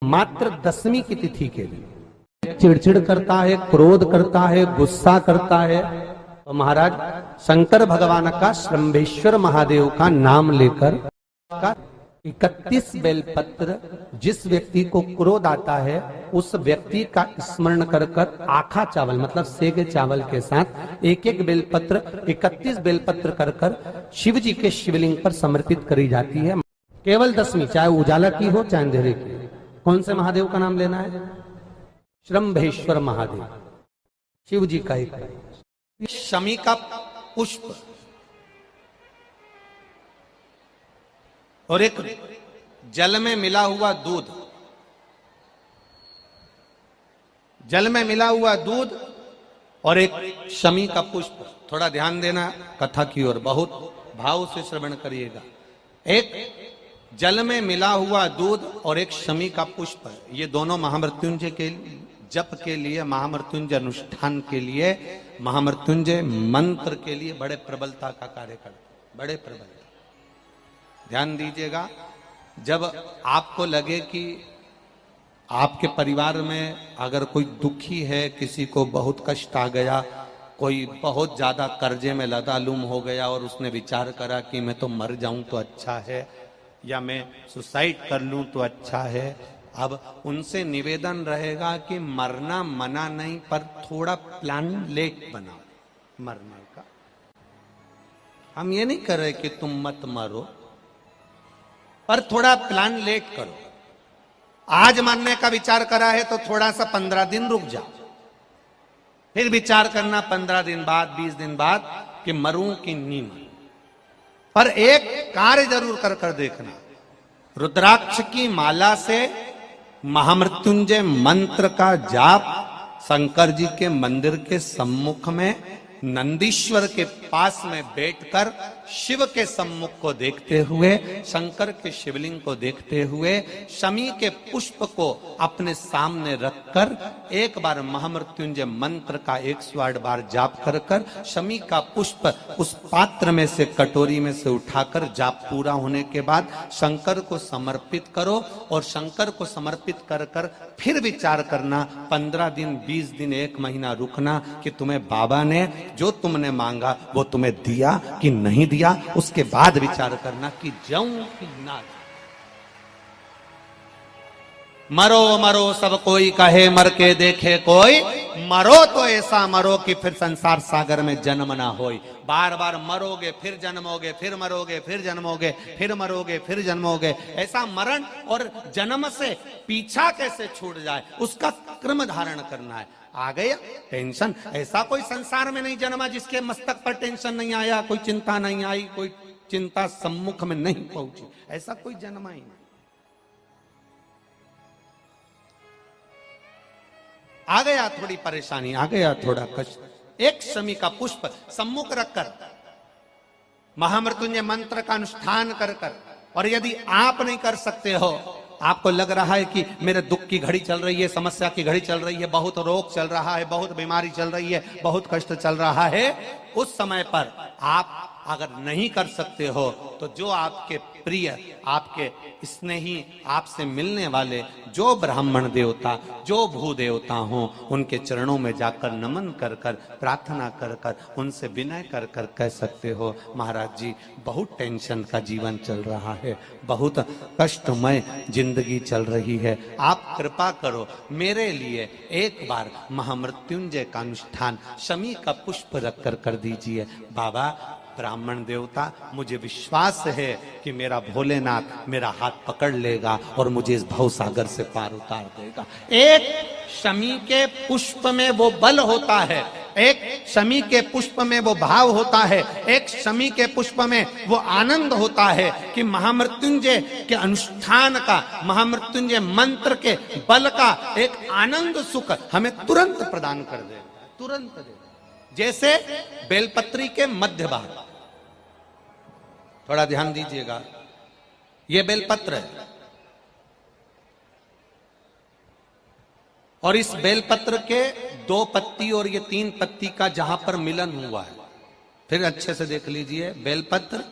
मात्र दसवीं की तिथि के लिए चिड़चिड़ करता है, क्रोध करता है, गुस्सा करता है, तो महाराज शंकर भगवान का श्रंभेश्वर महादेव का नाम लेकर 31 बेलपत्र, जिस व्यक्ति को क्रोध आता है उस व्यक्ति का स्मरण कर कर आखा चावल मतलब सेगे चावल के साथ एक एक बेलपत्र 31 बेलपत्र कर कर शिव जी के शिवलिंग पर समर्पित करी जाती है। केवल दसवीं, चाहे उजाला की हो चाहे अंधेरे की। कौन से महादेव का नाम लेना है? श्रंभेश्वर महादेव, शिव जी का एक शमी का पुष्प और एक जल में मिला हुआ दूध, जल में मिला हुआ दूध और एक शमी का पुष्प। थोड़ा ध्यान देना कथा की ओर, बहुत भाव से श्रवण करिएगा। एक जल में मिला हुआ दूध और एक शमी का पुष्प, ये दोनों महामृत्युंजय के जप के लिए, महामृत्युंजय अनुष्ठान के लिए, महामृत्युंजय मंत्र के लिए बड़े प्रबलता का कार्य करते, बड़े प्रबलता। ध्यान दीजिएगा, जब आपको लगे कि आपके परिवार में अगर कोई दुखी है, किसी को बहुत कष्ट आ गया, कोई बहुत ज्यादा कर्जे में लदालूम हो गया और उसने विचार करा कि मैं तो मर जाऊं तो अच्छा है या मैं सुसाइड कर लूं तो अच्छा है, अब उनसे निवेदन रहेगा कि मरना मना नहीं, पर थोड़ा प्लान लेट बनाओ मरने का। हम ये नहीं कर रहे कि तुम मत मरो, पर थोड़ा प्लान लेट करो। आज मरने का विचार करा है तो थोड़ा सा 15 दिन रुक जाओ, फिर विचार करना 15 दिन बाद, 20 दिन बाद कि मरूं कि नहीं मरूं। पर एक कार्य जरूर कर कर देखना, रुद्राक्ष की माला से महामृत्युंजय मंत्र का जाप शंकर जी के मंदिर के सम्मुख में नंदीश्वर के पास में बैठकर शिव के सम्मुख को देखते हुए, शंकर के शिवलिंग को देखते हुए, शमी के पुष्प को अपने सामने रखकर एक बार महामृत्युंजय मंत्र का 108 बार जाप कर कर शमी का पुष्प उस पात्र में से, कटोरी में से उठाकर जाप पूरा होने के बाद शंकर को समर्पित करो और शंकर को समर्पित कर कर फिर विचार करना 15 दिन, 20 दिन, 1 महीना रुकना कि तुम्हें बाबा ने जो तुमने मांगा वो तुम्हें दिया कि नहीं दिया। उसके बाद विचार करना कि जाऊं कि ना जाऊं। मरो मरो सब कोई कहे, मर के देखे कोई, मरो तो ऐसा मरो कि फिर संसार सागर में जन्म ना होई। बार बार मरोगे फिर जन्मोगे, फिर मरोगे फिर जन्मोगे, फिर मरोगे फिर जन्मोगे। ऐसा मरण और जन्म से पीछा कैसे छूट जाए, उसका क्रम धारण करना है। आ गया टेंशन, ऐसा कोई संसार में नहीं जन्मा जिसके मस्तक पर टेंशन नहीं आया, कोई चिंता नहीं आई, कोई चिंता सम्मुख में नहीं पहुंची, ऐसा कोई जन्मा ही नहीं। आ गया थोड़ी परेशानी, आ गया थोड़ा कष्ट, एक शमी का पुष्प सम्मुख रखकर महामृत्युंजय मंत्र का अनुष्ठान कर कर, और यदि आप नहीं कर सकते हो, आपको लग रहा है कि मेरे दुख की घड़ी चल रही है, समस्या की घड़ी चल रही है, बहुत रोग चल रहा है, बहुत बीमारी चल रही है, बहुत कष्ट चल रहा है, उस समय पर आप अगर नहीं कर सकते हो तो जो आपके प्रिय, आपके स्नेही, आपसे मिलने वाले जो ब्राह्मण देवता, जो भू देवता हो, उनके चरणों में जाकर नमन कर कर, प्रार्थना कर कर, उनसे विनय कर कर कह सकते हो, महाराज जी बहुत टेंशन का जीवन चल रहा है, बहुत कष्टमय जिंदगी चल रही है, आप कृपा करो मेरे लिए एक बार महामृत्युंजय का अनुष्ठान शमी का पुष्प रख कर कर दीजिए। बाबा ब्राह्मण देवता, मुझे विश्वास है कि मेरा भोलेनाथ मेरा हाथ पकड़ लेगा और मुझे इस भवसागर से पार उतार देगा। एक शमी के पुष्प में वो बल होता है, एक शमी के पुष्प में वो भाव होता है, एक शमी के पुष्प में वो आनंद होता है कि महामृत्युंजय के अनुष्ठान का, महामृत्युंजय मंत्र के बल का एक आनंद सुख हमें तुरंत प्रदान कर देगा, तुरंत देगा। जैसे बेलपत्री के मध्य भाग, थोड़ा ध्यान दीजिएगा, ये बेलपत्र है और इस बेलपत्र के 2 पत्ती और ये 3 पत्ती का जहां पर मिलन हुआ है, फिर अच्छे से देख लीजिए, बेलपत्र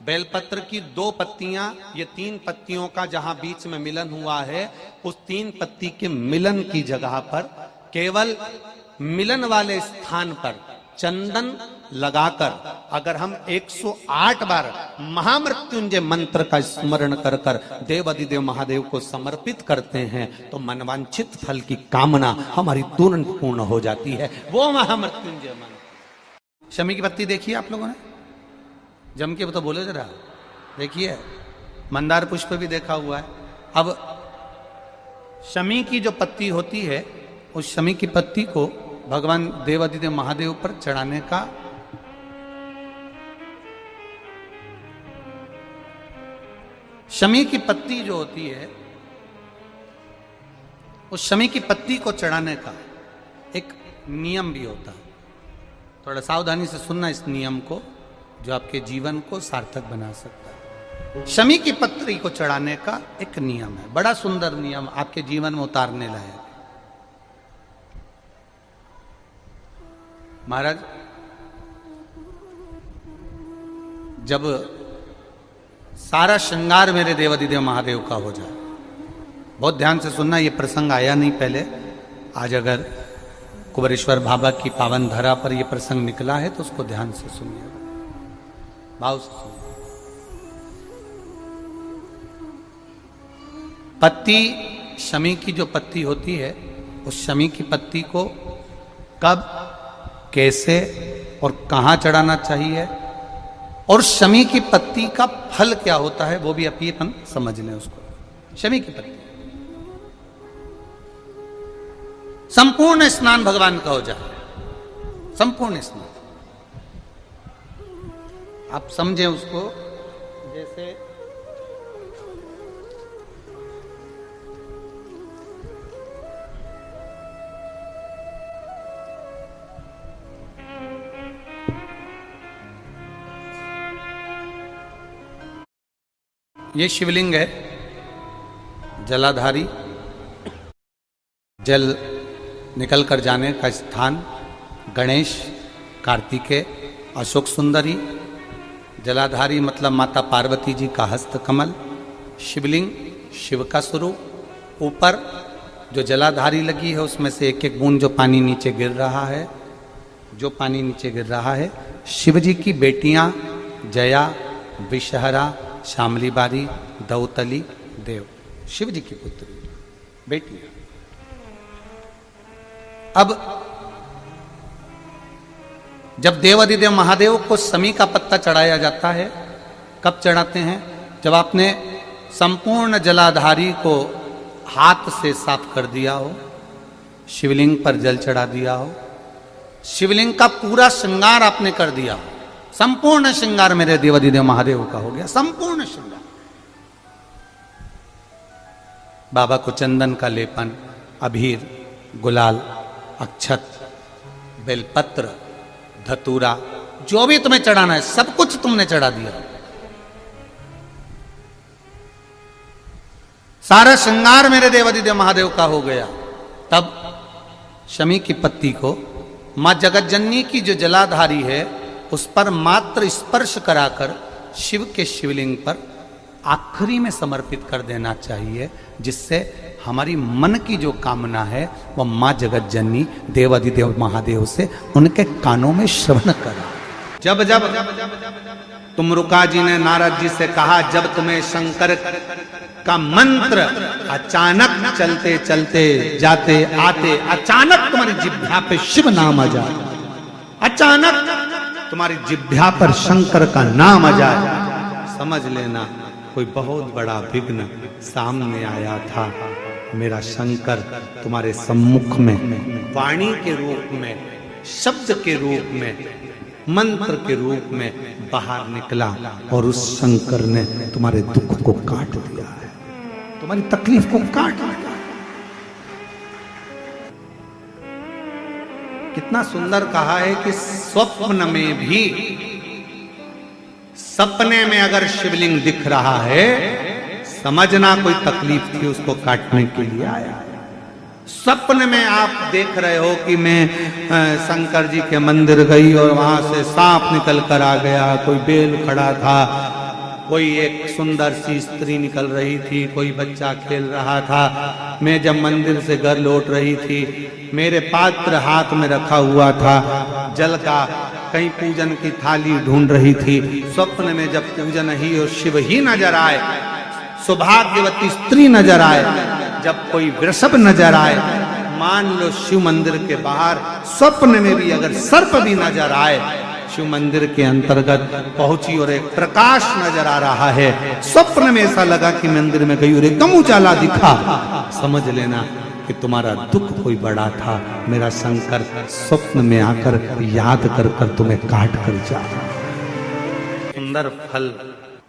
बेलपत्र की 2 पत्तियां, ये 3 पत्तियों का जहां बीच में मिलन हुआ है, उस 3 पत्ती के मिलन की जगह पर केवल मिलन वाले स्थान पर चंदन लगाकर अगर हम 108 बार महामृत्युंजय मंत्र का स्मरण कर कर देवाधिदेव महादेव को समर्पित करते हैं तो मनवांछित फल की कामना हमारी तुरंत पूर्ण हो जाती है। वो महामृत्युंजय मंत्र। शमी की पत्ती देखिए आप लोगों ने, जम के तो बोले जरा, देखिए मंदार पुष्प भी देखा हुआ है। अब शमी की जो पत्ती होती है, उस शमी की पत्ती को भगवान देवाधिदेव महादेव पर चढ़ाने का शमी की पत्ती जो होती है, उस शमी की पत्ती को चढ़ाने का एक नियम भी होता है। थोड़ा सावधानी से सुनना इस नियम को, जो आपके जीवन को सार्थक बना सकता है। शमी की पत्ती को चढ़ाने का एक नियम है, बड़ा सुंदर नियम, आपके जीवन में उतारने लायक। महाराज, जब सारा श्रृंगार मेरे देवाधिदेव महादेव का हो जाए, बहुत ध्यान से सुनना, ये प्रसंग आया नहीं पहले, आज अगर कुबेरेश्वर बाबा की पावन धरा पर यह प्रसंग निकला है तो उसको ध्यान से सुनिए, भाव से सुनिए। पत्ती, शमी की जो पत्ती होती है, उस शमी की पत्ती को कब, कैसे और कहां चढ़ाना चाहिए, और शमी की पत्ती का फल क्या होता है, वो भी अपन समझ लें उसको। शमी की पत्ती, संपूर्ण स्नान भगवान का हो जाए, संपूर्ण स्नान। आप समझें उसको, जैसे ये शिवलिंग है, जलाधारी, जल निकल कर जाने का स्थान, गणेश, कार्तिकेय, अशोक सुंदरी, जलाधारी मतलब माता पार्वती जी का हस्त कमल, शिवलिंग, शिव का स्वरूप, ऊपर जो जलाधारी लगी है उसमें से एक एक बूंद जो पानी नीचे गिर रहा है, जो पानी नीचे गिर रहा है, शिव जी की बेटियां जया, विषहरा, शामली बारी, दौतली, देव, शिव जी की पुत्री बेटी। अब जब देवाधिदेव महादेव को शमी का पत्ता चढ़ाया जाता है, कब चढ़ाते हैं, जब आपने संपूर्ण जलाधारी को हाथ से साफ कर दिया हो, शिवलिंग पर जल चढ़ा दिया हो, शिवलिंग का पूरा श्रृंगार आपने कर दिया हो, संपूर्ण श्रृंगार मेरे देवाधिदेव महादेव का हो गया, संपूर्ण श्रृंगार। बाबा को चंदन का लेपन, अबीर, गुलाल, अक्षत, बेलपत्र, धतूरा, जो भी तुम्हें चढ़ाना है सब कुछ तुमने चढ़ा दिया, सारा श्रृंगार मेरे देवाधिदेव महादेव का हो गया। तब शमी की पत्ती को मां जगतजननी की जो जलाधारी है उस पर मात्र स्पर्श कराकर शिव के शिवलिंग पर आखिरी में समर्पित कर देना चाहिए, जिससे हमारी मन की जो कामना है वह मां जगतजननी देवाधिदेव महादेव से उनके कानों में श्रवण करा। जब जब तुमरुका जी ने नारद जी से कहा, जब तुम्हें शंकर का मंत्र अचानक चलते चलते जाते आते अचानक तुम्हारी जिह्वा पे शिव नाम आ जाए, अचानक तुम्हारी जिह्वा पर शंकर का नाम आ जाए, समझ लेना कोई बहुत बड़ा विघ्न सामने आया था। मेरा शंकर तुम्हारे सम्मुख में वाणी के रूप में, शब्द के रूप में, मंत्र के रूप में बाहर निकला और उस शंकर ने तुम्हारे दुख को काट दिया है, तुम्हारी तकलीफ को काट दिया। कितना सुंदर कहा है कि स्वप्न में भी, सपने में अगर शिवलिंग दिख रहा है समझना कोई तकलीफ थी उसको काटने के लिए आया। सपने में आप देख रहे हो कि मैं शंकर जी के मंदिर गई और वहां से सांप निकल कर आ गया, कोई बेल खड़ा था, कोई एक सुंदर सी स्त्री निकल रही थी, कोई बच्चा खेल रहा था। मैं जब मंदिर से घर लौट रही थी, मेरे पात्र हाथ में रखा हुआ था जल का, कहीं पूजन की थाली ढूंढ रही थी। स्वप्न में जब पूजन ही और शिव ही नजर आए, सौभाग्यवती स्त्री नजर आए, जब कोई वृषभ नजर आए, मान लो शिव मंदिर के बाहर स्वप्न में भी अगर सर्प भी नजर आए, शिव मंदिर के अंतर्गत पहुंची और एक प्रकाश नजर आ रहा है। स्वप्न में ऐसा लगा कि मंदिर में गई और एकदम उजाला दिखा, समझ लेना कि तुम्हारा दुख कोई बड़ा था। मेरा शंकर स्वप्न में आकर याद कर कर तुम्हें काट कर जा। सुंदर फल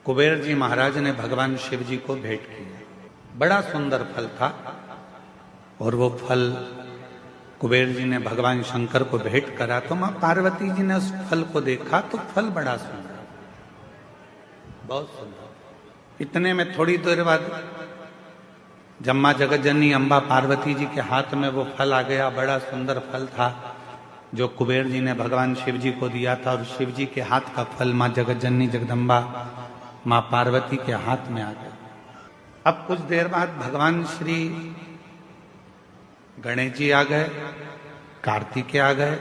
कुबेर जी महाराज ने भगवान शिव जी को भेंट किया। बड़ा सुंदर फल था और वो फल कुबेर जी ने भगवान शंकर को भेंट करा तो मां पार्वती जी ने उस फल को देखा तो फल बड़ा सुंदर, बहुत सुंदर। इतने में थोड़ी देर बाद जब मां जगत जननी अम्बा पार्वती जी के हाथ में वो फल आ गया। बड़ा सुंदर फल था जो कुबेर जी ने भगवान शिव जी को दिया था, और शिव जी के हाथ का फल मां जगत जननी जगदम्बा मां पार्वती के हाथ में आ गया। अब कुछ देर बाद भगवान श्री गणेश जी आ गए, कार्तिकेय आ गए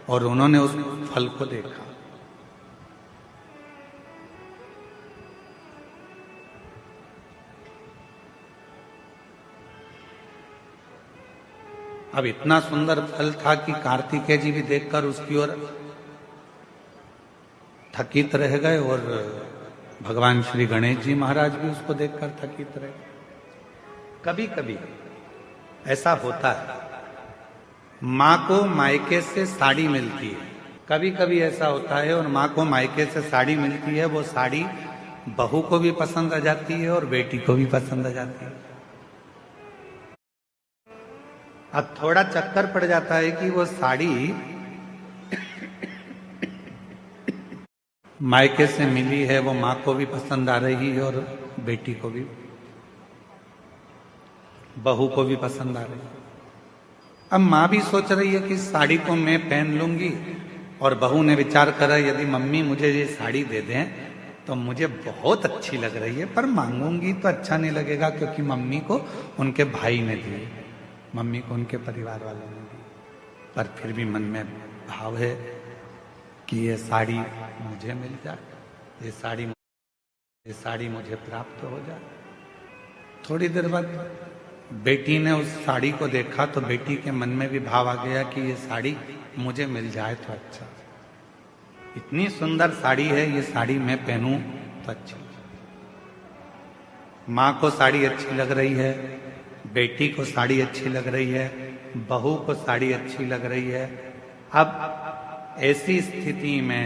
और उन्होंने उस फल को देखा। अब इतना सुंदर फल था कि कार्तिकेय जी भी देखकर उसकी ओर थकित रह गए और भगवान श्री गणेश जी महाराज भी उसको देखकर थकित रहे। कभी कभी ऐसा होता है, माँ को मायके से साड़ी मिलती है, कभी कभी ऐसा होता है और माँ को मायके से साड़ी मिलती है, वो साड़ी बहू को भी पसंद आ जाती है और बेटी को भी पसंद आ जाती है। अब थोड़ा चक्कर पड़ जाता है कि वो साड़ी मायके से मिली है, वो माँ को भी पसंद आ रही है और बेटी को भी, बहू को भी पसंद आ रही है। अब माँ भी सोच रही है कि साड़ी को मैं पहन लूंगी, और बहू ने विचार करा यदि मम्मी मुझे ये साड़ी दे दें तो मुझे बहुत अच्छी लग रही है, पर मांगूंगी तो अच्छा नहीं लगेगा क्योंकि मम्मी को उनके भाई ने दी, मम्मी को उनके परिवार वालों ने दी। पर फिर भी मन में भाव है कि ये साड़ी मुझे मिल जाए, ये साड़ी मुझे प्राप्त हो जाए। थोड़ी देर बाद बेटी ने उस साड़ी को देखा तो बेटी के मन में भी भाव आ गया कि ये साड़ी मुझे मिल जाए तो अच्छा, इतनी सुंदर साड़ी है, ये साड़ी मैं पहनूं तो अच्छी। माँ को साड़ी अच्छी लग रही है, बेटी को साड़ी अच्छी लग रही है, बहू को साड़ी अच्छी लग रही है। अब ऐसी स्थिति में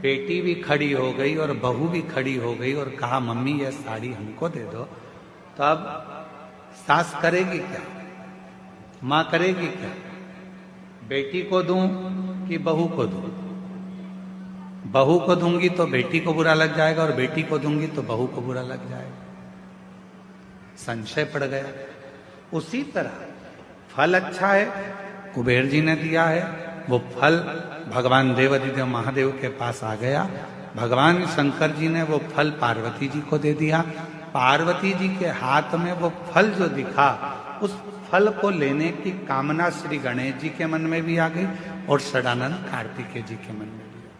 बेटी भी खड़ी हो गई और बहू भी खड़ी हो गई और कहा मम्मी ये साड़ी हमको दे दो। तो अब सास करेगी क्या, माँ करेगी क्या, बेटी को दूं कि बहू को दूं? बहू को दूंगी तो बेटी को बुरा लग जाएगा और बेटी को दूंगी तो बहू को बुरा लग जाएगा। संशय पड़ गया। उसी तरह फल अच्छा है, कुबेर जी ने दिया है, वो फल भगवान देवाधिदेव महादेव के पास आ गया। भगवान शंकर जी ने वो फल पार्वती जी को दे दिया। पार्वती जी के हाथ में वो फल जो दिखा, उस फल को लेने की कामना श्री गणेश जी के मन में भी आ गई और षडानंद कार्तिकेय जी के मन में भी आ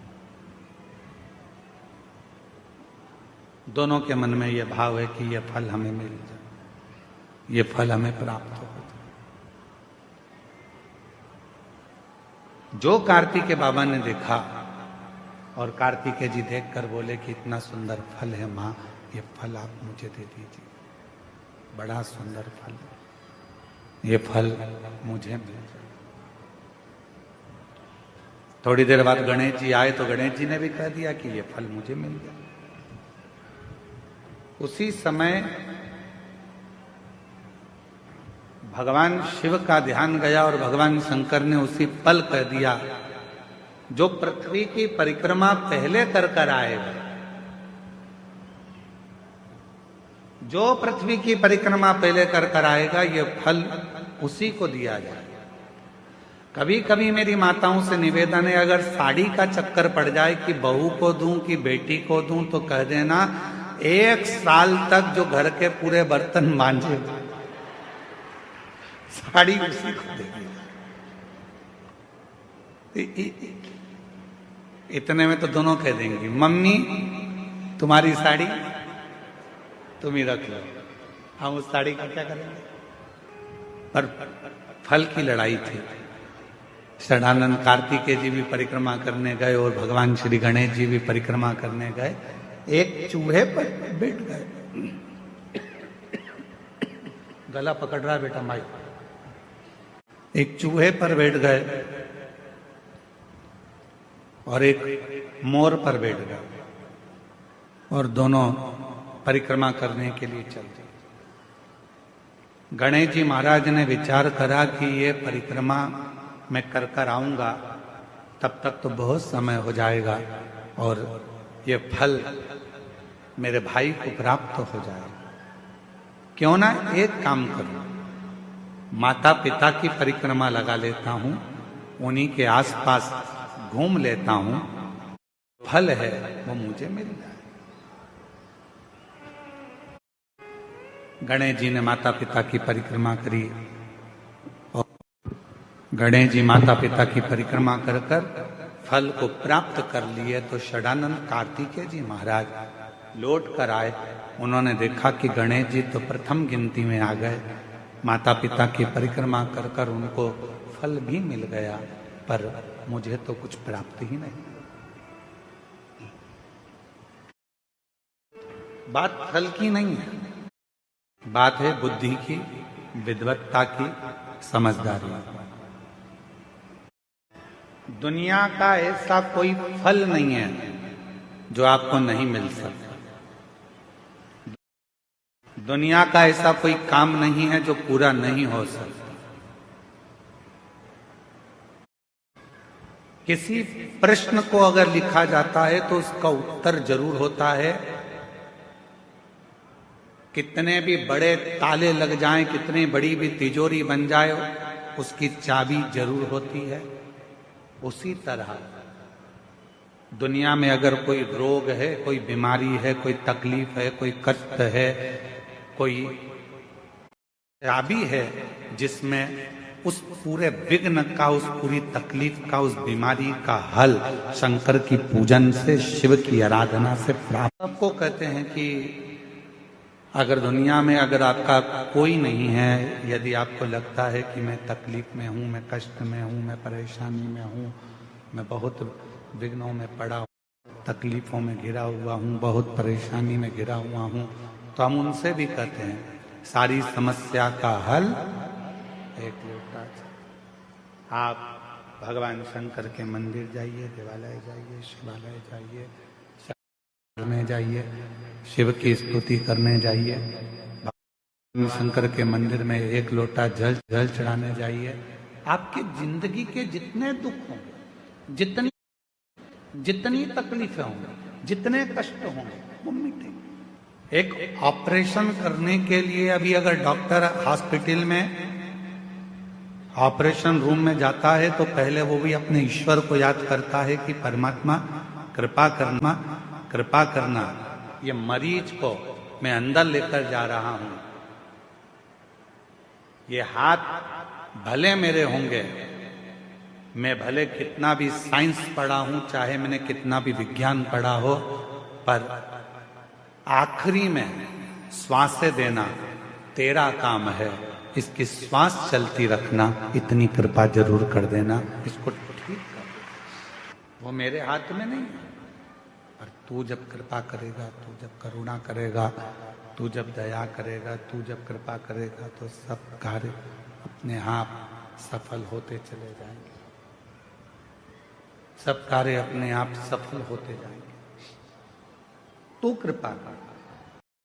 गई। दोनों के मन में ये भाव है कि ये फल हमें मिल जाए, ये फल हमें प्राप्त हो जाए। जो कार्तिकेय बाबा ने देखा और कार्तिकेय जी देखकर बोले कि इतना सुंदर फल है माँ, ये फल आप मुझे दे दीजिए, बड़ा सुंदर फल है, ये फल मुझे मिल जाए। थोड़ी देर बाद गणेश जी आए तो गणेश जी ने भी कह दिया कि ये फल मुझे मिल जाए। उसी समय भगवान शिव का ध्यान गया और भगवान शंकर ने उसी पल कह दिया, जो पृथ्वी की परिक्रमा पहले कर आएगा, जो पृथ्वी की परिक्रमा पहले कर आएगा, ये फल उसी को दिया जाएगा। कभी कभी मेरी माताओं से निवेदन है, अगर साड़ी का चक्कर पड़ जाए कि बहू को दूं कि बेटी को दूं, तो कह देना 1 साल तक जो घर के पूरे बर्तन मांजे साड़ी उसी को देगी। इतने में तो दोनों कह देंगी, मम्मी तुम्हारी साड़ी तुम ही रख लो, हम उस साड़ी का क्या करेंगे। पर फल की लड़ाई थी। षडानंद कार्तिकेय जी भी परिक्रमा करने गए और भगवान श्री गणेश जी भी परिक्रमा करने गए। एक चूहे पर बैठ गए, गला पकड़ रहा है बेटा माई। एक चूहे पर बैठ गए और एक मोर पर बैठ गए और दोनों परिक्रमा करने के लिए चल दिए। गणेश जी महाराज ने विचार करा कि ये परिक्रमा मैं कर कर आऊंगा, तब तक तो बहुत समय हो जाएगा और ये फल मेरे भाई को प्राप्त हो जाएगा। क्यों ना एक काम करूं, माता पिता की परिक्रमा लगा लेता हूं, उन्हीं के आसपास घूम लेता हूं, फल है वो मुझे मिल जाए। गणेश जी ने माता पिता की परिक्रमा करी और गणेश जी माता पिता की परिक्रमा कर कर फल को प्राप्त कर लिए। तो षडानंद कार्तिकेय जी महाराज लौट कर आए। उन्होंने देखा कि गणेश जी तो प्रथम गिनती में आ गए, माता पिता की परिक्रमा कर कर उनको फल भी मिल गया, पर मुझे तो कुछ प्राप्त ही नहीं। बात फल की नहीं है, बात है बुद्धि की, विद्वत्ता की, समझदारी। दुनिया का ऐसा कोई फल नहीं है जो आपको नहीं मिल सकता। दुनिया का ऐसा कोई काम नहीं है जो पूरा नहीं हो सकता। किसी प्रश्न को अगर लिखा जाता है तो उसका उत्तर जरूर होता है। कितने भी बड़े ताले लग जाएं, कितनी बड़ी भी तिजोरी बन जाए, उसकी चाबी जरूर होती है। उसी तरह दुनिया में अगर कोई रोग है, कोई बीमारी है, कोई तकलीफ है, कोई कष्ट है, कोई चाबी है जिसमें उस पूरे विघ्न का, उस पूरी तकलीफ का, उस बीमारी का हल शंकर की पूजन से, शिव की आराधना से प्राप्त। सबको कहते हैं कि अगर दुनिया में अगर आपका कोई नहीं है, यदि आपको लगता है कि मैं तकलीफ में हूं, मैं कष्ट में हूं, मैं परेशानी में हूं, मैं बहुत विघ्नों में पड़ा हूं, तकलीफों में घिरा हुआ हूं, बहुत परेशानी में घिरा हुआ हूं, तो हम उनसे भी कहते हैं सारी समस्या का हल एक लोटा। आप भगवान शंकर के मंदिर जाइए, देवालय जाइए, शिवालय जाइए, करने जाइए, शिव की स्तुति करने जाइए, शंकर के मंदिर में एक लोटा जल चढ़ाने जाइए। आपकी जिंदगी के जितने दुख होंगे, जितनी तकलीफें होंगी, जितने कष्ट होंगे, वो मिटेंगे। एक ऑपरेशन करने के लिए अभी अगर डॉक्टर हॉस्पिटल में ऑपरेशन रूम में जाता है तो पहले वो भी अपने ईश्वर को याद करता है कि परमात्मा कृपा करना, ये मरीज को मैं अंदर लेकर जा रहा हूं। ये हाथ भले मेरे होंगे, मैं भले कितना भी साइंस पढ़ा हूं, चाहे मैंने कितना भी विज्ञान पढ़ा हो, पर आखिरी में श्वासें देना तेरा काम है। इसकी श्वास चलती रखना, इतनी कृपा जरूर कर देना, इसको ठीक कर। वो मेरे हाथ में नहीं है, पर तू जब कृपा करेगा, तू जब करुणा करेगा, तू जब दया करेगा, तू जब कृपा करेगा, तो सब कार्य अपने आप सफल होते चले जाएंगे। सब कार्य अपने आप सफल होते जाएंगे। तू कृपा कर।